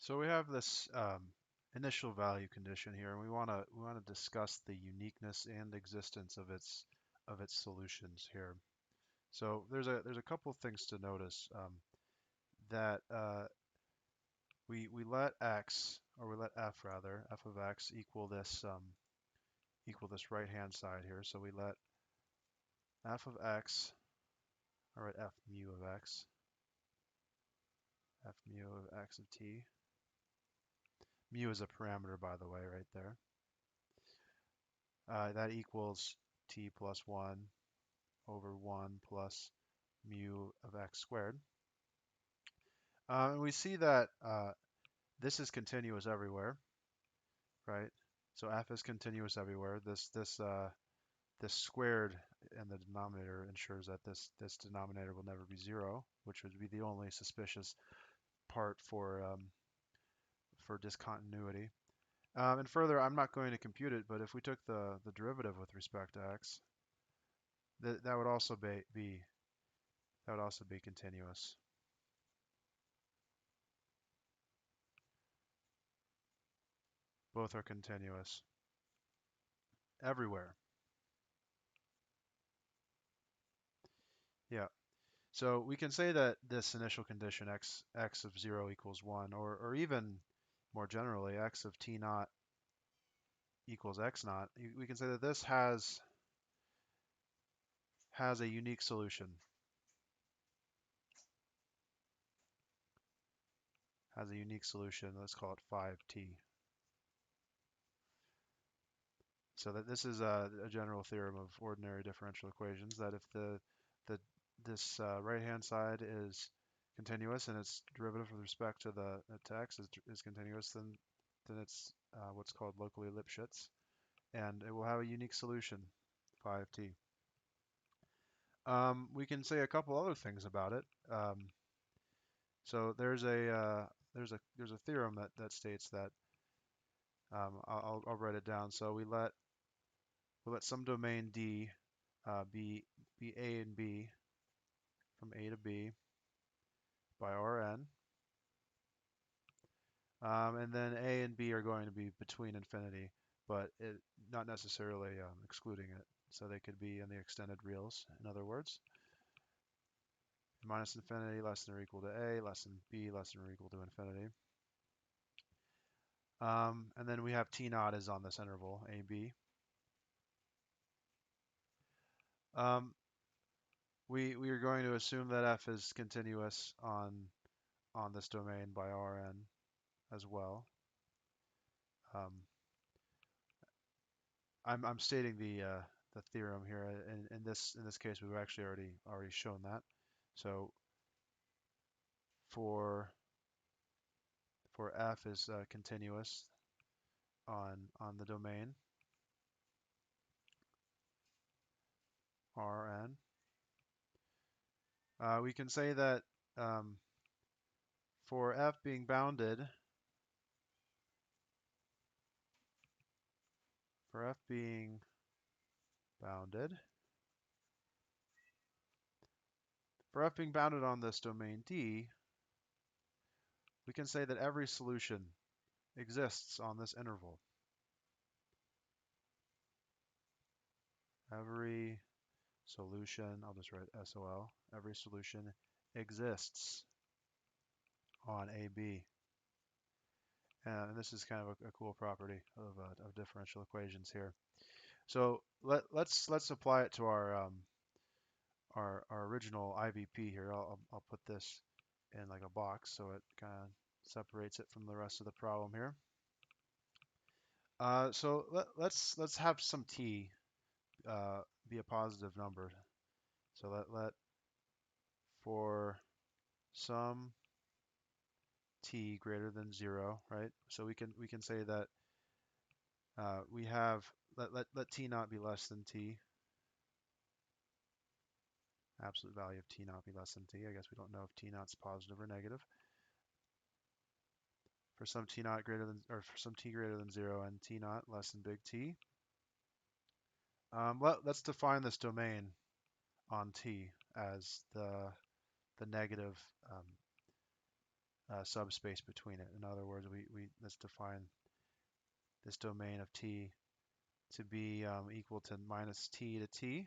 So we have this initial value condition here, and we want to discuss the uniqueness and existence of its solutions here. So there's a couple of things to notice that we let x, or we let f rather, f of x equal this right hand side here. So we let f of x, or write f mu of x, f mu of x of t. Mu is a parameter, by the way, right there. That equals t plus 1 over 1 plus mu of x squared. And we see that this is continuous everywhere, right? So f is continuous everywhere. This squared in the denominator ensures that this denominator will never be 0, which would be the only suspicious part for discontinuity. And further, I'm not going to compute it, but if we took the derivative with respect to x, that would also be continuous. Both are continuous everywhere. Yeah. So we can say that this initial condition x of 0 equals 1, or even more generally, x of t naught equals x naught. We can say that this has a unique solution. Has a unique solution. Let's call it 5t. So that this is a general theorem of ordinary differential equations, that if the this right-hand side is continuous and its derivative with respect to the to x is continuous, then it's what's called locally Lipschitz, and it will have a unique solution, 5t. We can say a couple other things about it. So there's a theorem that states that I'll write it down. So we let some domain D be A and B from A to B by Rn. And then A and B are going to be between infinity, but not necessarily excluding it. So they could be in the extended reals, in other words. Minus infinity, less than or equal to A, less than B, less than or equal to infinity. And then we have T naught is on this interval, AB. Um, we are going to assume that F is continuous on this domain by Rn as well. Um, I'm stating the theorem here. In this case, we've actually already shown that. So for f is continuous on the domain Rn, we can say that for f being bounded, for f being bounded, for f being bounded on this domain D, we can say that every solution exists on this interval. Every solution, I'll just write SOL, every solution exists on AB. And this is kind of a cool property of differential equations here. So let's apply it to our original IVP here. I'll put this in like a box so it kind of separates it from the rest of the problem here. So let's have some t be a positive number. So let for some t greater than 0, right? So we can say that we have let t not be less than t. Absolute value of t not be less than t. I guess we don't know if t naught's positive or negative. For some t naught greater than, or for some t greater than 0 and t naught less than big T. Let's define this domain on t as the negative subspace between it. In other words, let's define this domain of t to be equal to minus t to t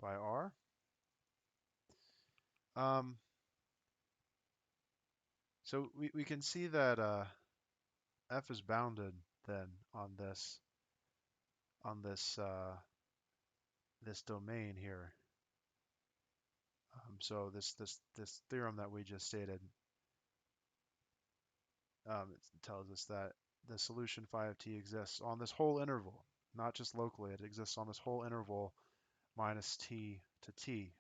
by r. Um, so we can see that f is bounded then on this domain here. So this theorem that we just stated it tells us that the solution phi of t exists on this whole interval, not just locally. It exists on this whole interval minus t to t.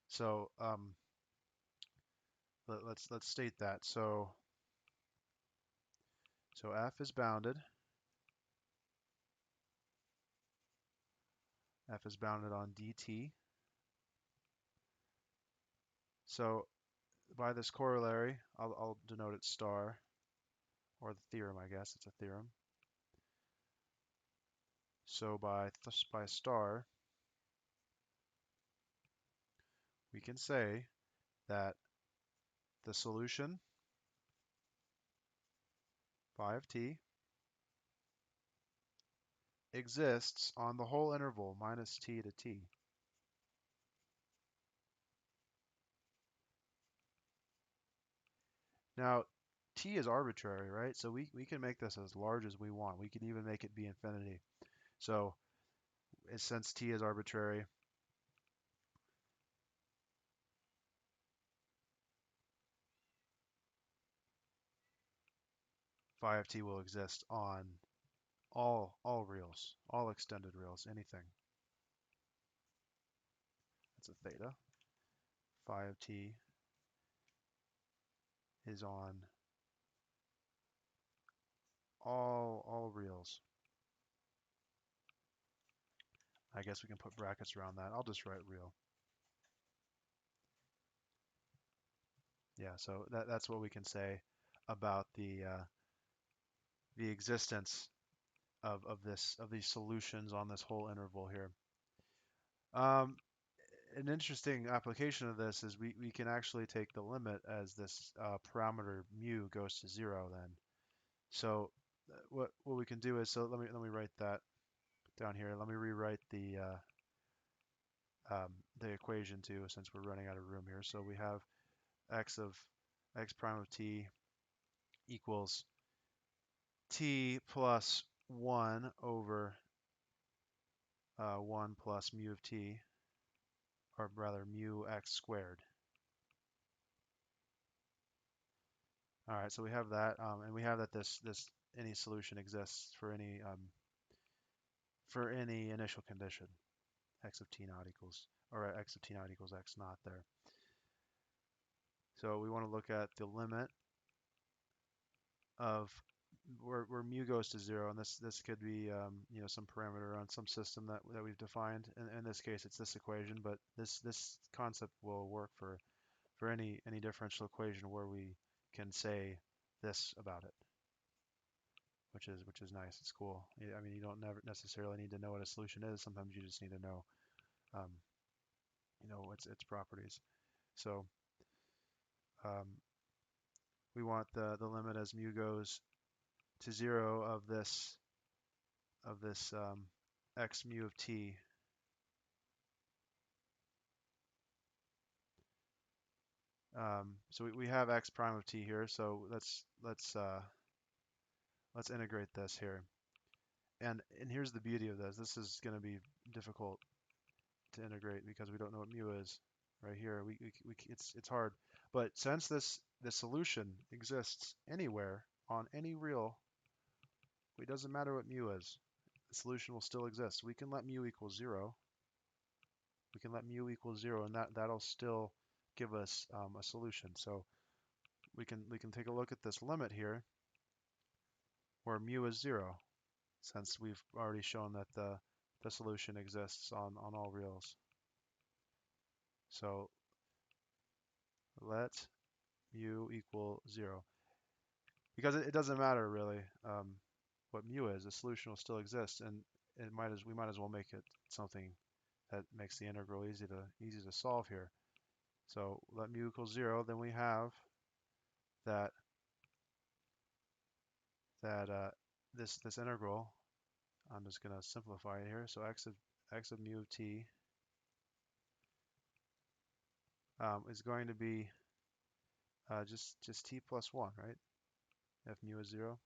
So let's state that. So f is bounded. F is bounded on dt. So by this corollary, I'll denote it star, or the theorem, I guess. It's a theorem. So by star, we can say that the solution phi of t exists on the whole interval minus t to t. Now, t is arbitrary, right? So we can make this as large as we want. We can even make it be infinity. So since t is arbitrary, phi of t will exist on all reals, all extended reals, anything. That's a theta. Phi of t is on all reals. I guess we can put brackets around that. I'll just write real. Yeah, so that's what we can say about the existence of these solutions on this whole interval here. Um, an interesting application of this is we can actually take the limit as this parameter mu goes to 0 then. So what we can do is, so let me write that down here. Let me rewrite the equation too, since we're running out of room here. So we have x prime of t equals t plus 1 over 1 plus mu of t, or rather mu x squared. All right, so we have that, and we have that this any solution exists for any initial condition, x of t naught equals, or x of t naught equals x naught there. So we want to look at the limit of where mu goes to 0, and this could be some parameter on some system that we've defined. In this case, it's this equation, but this concept will work for any differential equation where we can say this about it, which is nice. It's cool. I mean, you don't never necessarily need to know what a solution is. Sometimes you just need to know, um, its properties. So um, we want the limit as mu goes to 0 of this x mu of t. So we have x prime of t here. So let's integrate this here. And here's the beauty of this. This is going to be difficult to integrate because we don't know what mu is. Right here, it's hard. But since the solution exists anywhere on any real, it doesn't matter what mu is. The solution will still exist. We can let mu equal 0. We can let mu equal 0, and that'll still give us a solution. So we can take a look at this limit here, where mu is 0, since we've already shown that the solution exists on all reals. So let mu equal 0. Because it doesn't matter really what mu is, the solution will still exist, and we might as well make it something that makes the integral easy to solve here. So let mu equals 0, then we have that this integral. I'm just going to simplify it here. So x of mu of t is going to be just t plus 1, right? If mu is 0.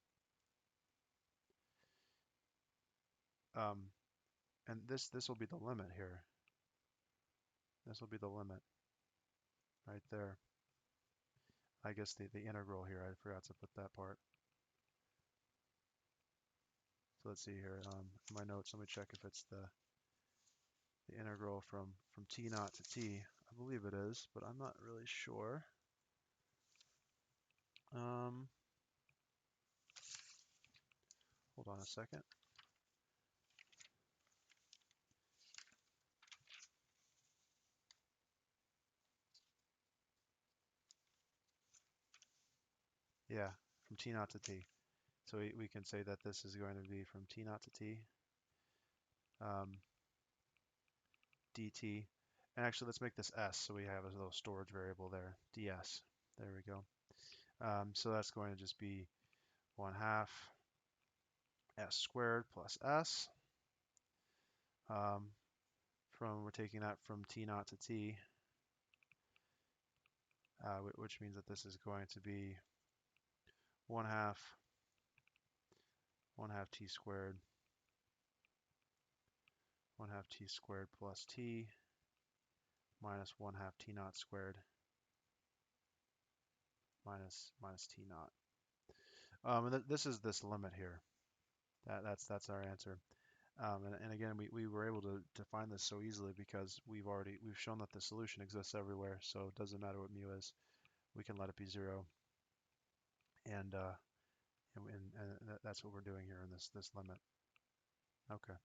And this will be the limit here. This will be the limit right there. I guess the integral here, I forgot to put that part. So let's see here. In my notes, let me check if it's the integral from t naught to t. I believe it is, but I'm not really sure. Hold on a second. Yeah, from t naught to t. So we can say that this is going to be from t naught to t dt. And actually, let's make this s so we have a little storage variable there, ds. There we go. So that's going to just be 1/2 s squared plus s. We're taking that from t naught to t, which means that this is going to be 1/2 t squared 1/2 t squared plus t minus 1/2 t naught squared minus t naught. And this is this limit here. That's our answer. And again, we were able to find this so easily because we've shown that the solution exists everywhere. So it doesn't matter what mu is. We can let it be 0, and that's what we're doing here in this limit. Okay.